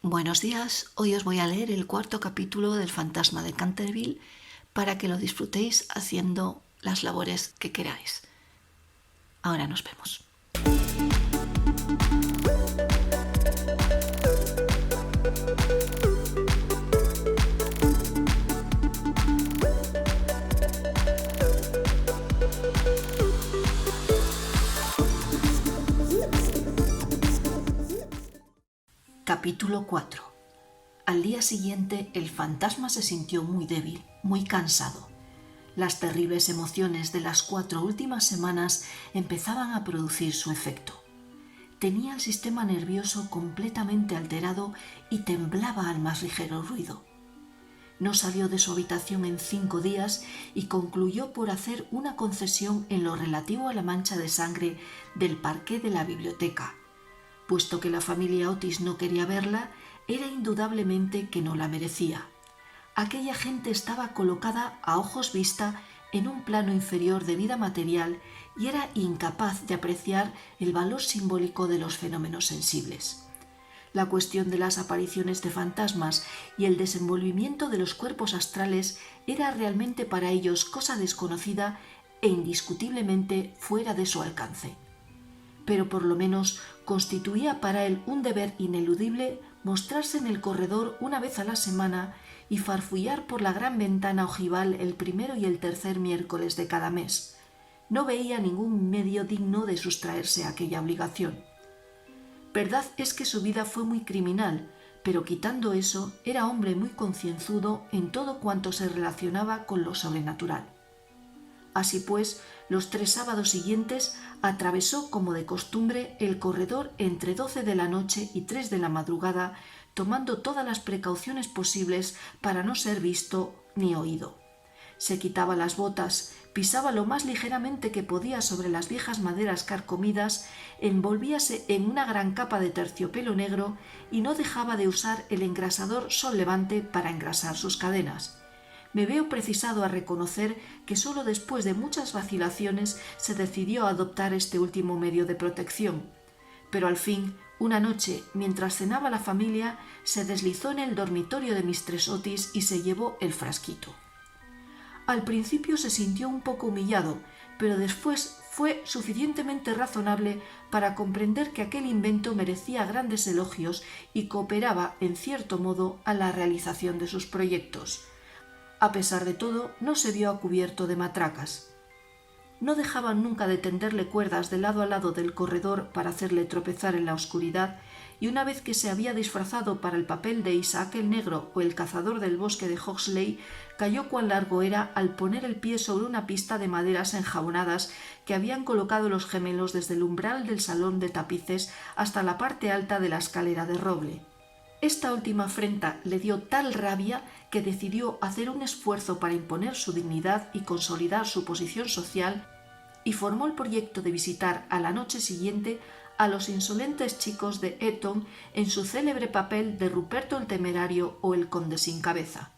Buenos días, hoy os voy a leer el cuarto capítulo del Fantasma de Canterville para que lo disfrutéis haciendo las labores que queráis. Ahora nos vemos. Capítulo 4. Al día siguiente, el fantasma se sintió muy débil, muy cansado. Las terribles emociones de las 4 últimas semanas empezaban a producir su efecto. Tenía el sistema nervioso completamente alterado y temblaba al más ligero ruido. No salió de su habitación en 5 días y concluyó por hacer una concesión en lo relativo a la mancha de sangre del parqué de la biblioteca. Puesto que la familia Otis no quería verla, era indudablemente que no la merecía. Aquella gente estaba colocada a ojos vista en un plano inferior de vida material y era incapaz de apreciar el valor simbólico de los fenómenos sensibles. La cuestión de las apariciones de fantasmas y el desenvolvimiento de los cuerpos astrales era realmente para ellos cosa desconocida e indiscutiblemente fuera de su alcance. Pero por lo menos constituía para él un deber ineludible mostrarse en el corredor una vez a la semana y farfullar por la gran ventana ojival el primero y el tercer miércoles de cada mes. No veía ningún medio digno de sustraerse a aquella obligación. Verdad es que su vida fue muy criminal, pero quitando eso, era hombre muy concienzudo en todo cuanto se relacionaba con lo sobrenatural. Así pues, los 3 sábados siguientes atravesó como de costumbre el corredor entre 12 de la noche y 3 de la madrugada, tomando todas las precauciones posibles para no ser visto ni oído. Se quitaba las botas, pisaba lo más ligeramente que podía sobre las viejas maderas carcomidas, envolvíase en una gran capa de terciopelo negro y no dejaba de usar el engrasador Sol Levante para engrasar sus cadenas. Me veo precisado a reconocer que sólo después de muchas vacilaciones se decidió a adoptar este último medio de protección. Pero al fin, una noche, mientras cenaba la familia, se deslizó en el dormitorio de Mistress Otis y se llevó el frasquito. Al principio se sintió un poco humillado, pero después fue suficientemente razonable para comprender que aquel invento merecía grandes elogios y cooperaba, en cierto modo, a la realización de sus proyectos. A pesar de todo, no se vio a cubierto de matracas. No dejaban nunca de tenderle cuerdas de lado a lado del corredor para hacerle tropezar en la oscuridad, y una vez que se había disfrazado para el papel de Isaac el Negro o el cazador del bosque de Hoxley, cayó cuán largo era al poner el pie sobre una pista de maderas enjabonadas que habían colocado los gemelos desde el umbral del salón de tapices hasta la parte alta de la escalera de roble. Esta última afrenta le dio tal rabia que decidió hacer un esfuerzo para imponer su dignidad y consolidar su posición social y formó el proyecto de visitar a la noche siguiente a los insolentes chicos de Eton en su célebre papel de Ruperto el Temerario o el Conde sin Cabeza.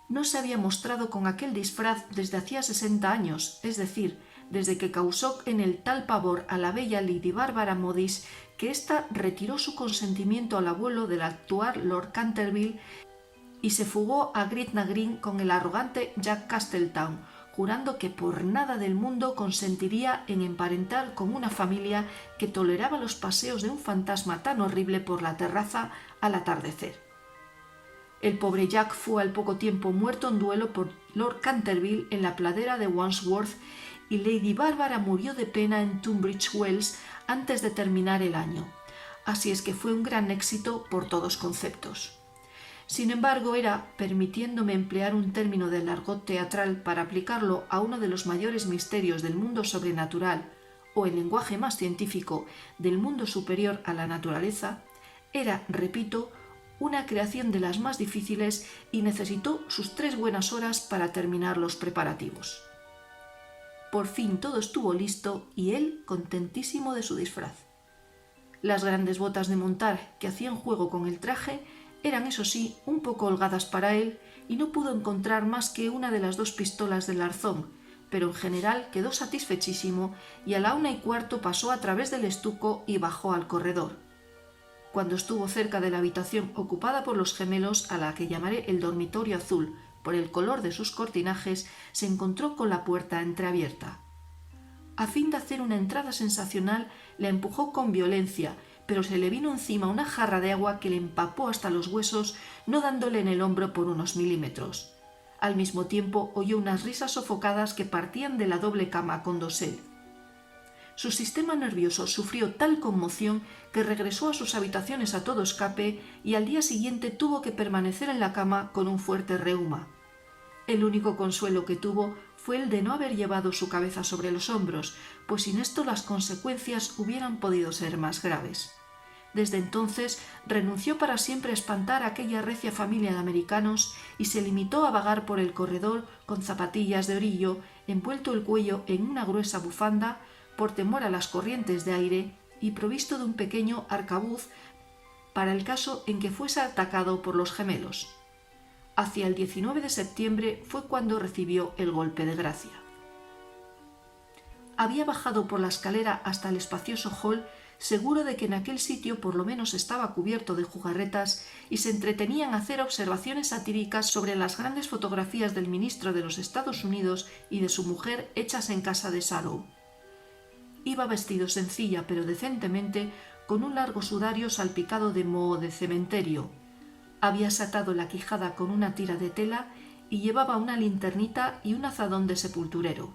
No se había mostrado con aquel disfraz desde hacía 60 años, es decir, desde que causó en él tal pavor a la bella Lady Bárbara Modis que ésta retiró su consentimiento al abuelo del actual Lord Canterville y se fugó a Gretna Green con el arrogante Jack Castletown, jurando que por nada del mundo consentiría en emparentar con una familia que toleraba los paseos de un fantasma tan horrible por la terraza al atardecer. El pobre Jack fue al poco tiempo muerto en duelo por Lord Canterville en la pradera de Wandsworth y Lady Bárbara murió de pena en Tunbridge Wells antes de terminar el año. Así es que fue un gran éxito por todos conceptos. Sin embargo, era, permitiéndome emplear un término del argot teatral para aplicarlo a uno de los mayores misterios del mundo sobrenatural, o el lenguaje más científico del mundo superior a la naturaleza, era, repito, una creación de las más difíciles y necesitó sus 3 buenas horas para terminar los preparativos. Por fin todo estuvo listo y él contentísimo de su disfraz. Las grandes botas de montar que hacían juego con el traje eran, eso sí, un poco holgadas para él y no pudo encontrar más que una de las 2 pistolas del arzón, pero en general quedó satisfechísimo y a la 1:15 pasó a través del estuco y bajó al corredor. Cuando estuvo cerca de la habitación ocupada por los gemelos, a la que llamaré el dormitorio azul, por el color de sus cortinajes, se encontró con la puerta entreabierta. A fin de hacer una entrada sensacional, la empujó con violencia, pero se le vino encima una jarra de agua que le empapó hasta los huesos, no dándole en el hombro por unos milímetros. Al mismo tiempo oyó unas risas sofocadas que partían de la doble cama con dosel. Su sistema nervioso sufrió tal conmoción que regresó a sus habitaciones a todo escape y al día siguiente tuvo que permanecer en la cama con un fuerte reuma. El único consuelo que tuvo fue el de no haber llevado su cabeza sobre los hombros, pues sin esto las consecuencias hubieran podido ser más graves. Desde entonces renunció para siempre a espantar a aquella recia familia de americanos y se limitó a vagar por el corredor con zapatillas de orillo, envuelto el cuello en una gruesa bufanda, por temor a las corrientes de aire, y provisto de un pequeño arcabuz para el caso en que fuese atacado por los gemelos. Hacia el 19 de septiembre fue cuando recibió el golpe de gracia. Había bajado por la escalera hasta el espacioso hall, seguro de que en aquel sitio por lo menos estaba cubierto de jugarretas y se entretenía en hacer observaciones satíricas sobre las grandes fotografías del ministro de los Estados Unidos y de su mujer hechas en casa de Sarrow. Iba vestido sencilla pero decentemente, con un largo sudario salpicado de moho de cementerio. Había atado la quijada con una tira de tela y llevaba una linternita y un azadón de sepulturero.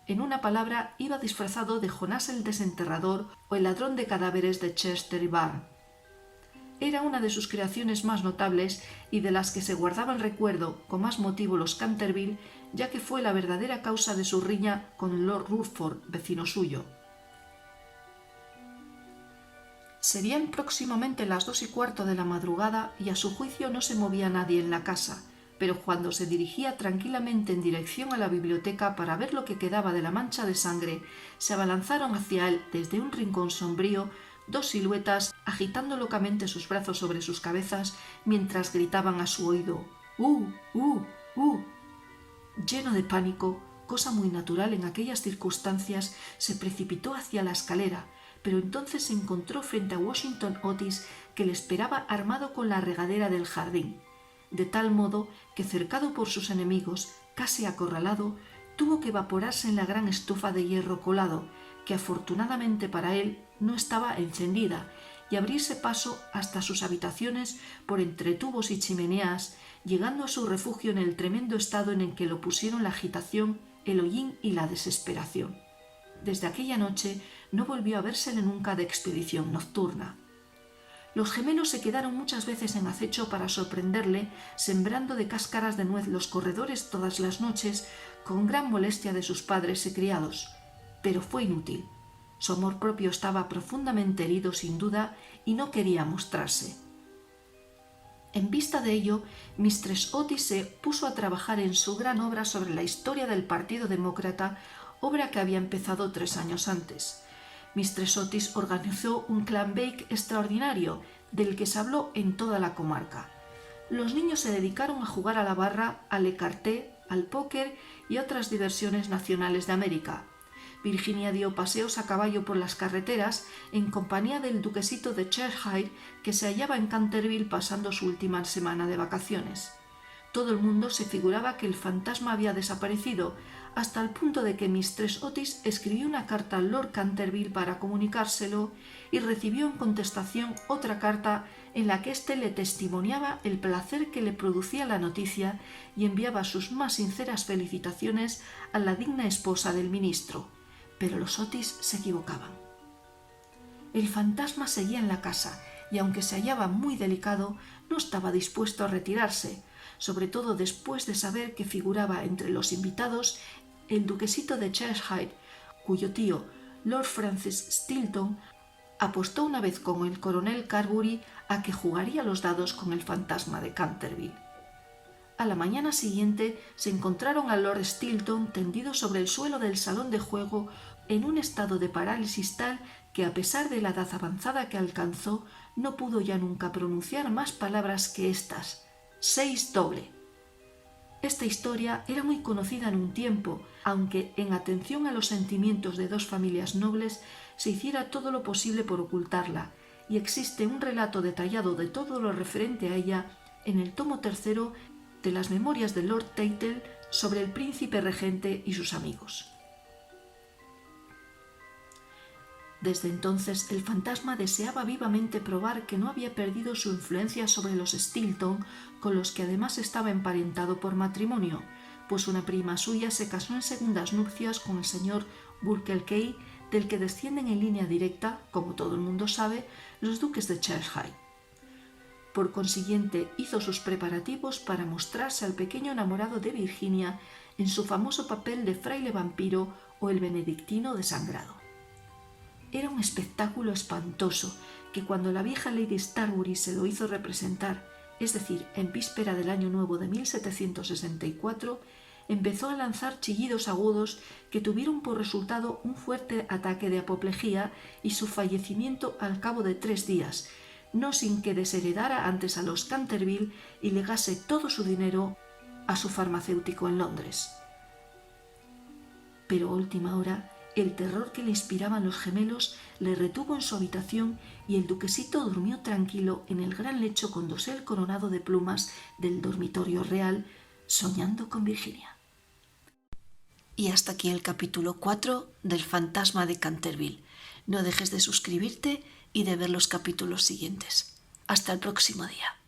En una palabra, iba disfrazado de Jonás el desenterrador o el ladrón de cadáveres de Chester Barn. Era una de sus creaciones más notables y de las que se guardaba el recuerdo con más motivo los Canterville, ya que fue la verdadera causa de su riña con Lord Rutherford, vecino suyo. Serían próximamente las 2:15 de la madrugada y a su juicio no se movía nadie en la casa, pero cuando se dirigía tranquilamente en dirección a la biblioteca para ver lo que quedaba de la mancha de sangre, se abalanzaron hacia él desde un rincón sombrío dos siluetas agitando locamente sus brazos sobre sus cabezas mientras gritaban a su oído ¡Uh! Lleno de pánico, cosa muy natural en aquellas circunstancias, se precipitó hacia la escalera, pero entonces se encontró frente a Washington Otis, que le esperaba armado con la regadera del jardín, de tal modo que, cercado por sus enemigos, casi acorralado, tuvo que evaporarse en la gran estufa de hierro colado, que afortunadamente para él no estaba encendida, y abrirse paso hasta sus habitaciones por entre tubos y chimeneas, llegando a su refugio en el tremendo estado en el que lo pusieron la agitación, el hollín y la desesperación. Desde aquella noche no volvió a vérsele nunca de expedición nocturna. Los gemelos se quedaron muchas veces en acecho para sorprenderle, sembrando de cáscaras de nuez los corredores todas las noches, con gran molestia de sus padres y criados. Pero fue inútil. Su amor propio estaba profundamente herido sin duda y no quería mostrarse. En vista de ello, Mistress Otis se puso a trabajar en su gran obra sobre la historia del Partido Demócrata, obra que había empezado 3 años antes. Mistress Otis organizó un clambake extraordinario, del que se habló en toda la comarca. Los niños se dedicaron a jugar a la barra, al écarté, al póker y a otras diversiones nacionales de América. Virginia dio paseos a caballo por las carreteras en compañía del duquesito de Cheshire, que se hallaba en Canterville pasando su última semana de vacaciones. Todo el mundo se figuraba que el fantasma había desaparecido, hasta el punto de que Mistress Otis escribió una carta al Lord Canterville para comunicárselo y recibió en contestación otra carta en la que éste le testimoniaba el placer que le producía la noticia y enviaba sus más sinceras felicitaciones a la digna esposa del ministro. Pero los Otis se equivocaban. El fantasma seguía en la casa y, aunque se hallaba muy delicado, no estaba dispuesto a retirarse, sobre todo después de saber que figuraba entre los invitados el duquesito de Cheshire, cuyo tío, Lord Francis Stilton, apostó una vez con el coronel Carbury a que jugaría los dados con el fantasma de Canterville. A la mañana siguiente se encontraron a Lord Stilton tendido sobre el suelo del salón de juego en un estado de parálisis tal que, a pesar de la edad avanzada que alcanzó, no pudo ya nunca pronunciar más palabras que estas: 6 doble. Esta historia era muy conocida en un tiempo, aunque, en atención a los sentimientos de dos familias nobles, se hiciera todo lo posible por ocultarla, y existe un relato detallado de todo lo referente a ella en el tomo 3 de las memorias de Lord Teitel sobre el príncipe regente y sus amigos. Desde entonces el fantasma deseaba vivamente probar que no había perdido su influencia sobre los Stilton, con los que además estaba emparentado por matrimonio, pues una prima suya se casó en segundas nupcias con el señor Burkelkey, del que descienden en línea directa, como todo el mundo sabe, los duques de Cheshire. Por consiguiente, hizo sus preparativos para mostrarse al pequeño enamorado de Virginia en su famoso papel de fraile vampiro o el benedictino desangrado. Era un espectáculo espantoso que cuando la vieja Lady Starbury se lo hizo representar, es decir, en víspera del año nuevo de 1764, empezó a lanzar chillidos agudos que tuvieron por resultado un fuerte ataque de apoplejía y su fallecimiento al cabo de 3 días, no sin que desheredara antes a los Canterville y legase todo su dinero a su farmacéutico en Londres. Pero a última hora, el terror que le inspiraban los gemelos le retuvo en su habitación y el duquesito durmió tranquilo en el gran lecho con dosel coronado de plumas del dormitorio real, soñando con Virginia. Y hasta aquí el capítulo 4 del Fantasma de Canterville. No dejes de suscribirte y de ver los capítulos siguientes. Hasta el próximo día.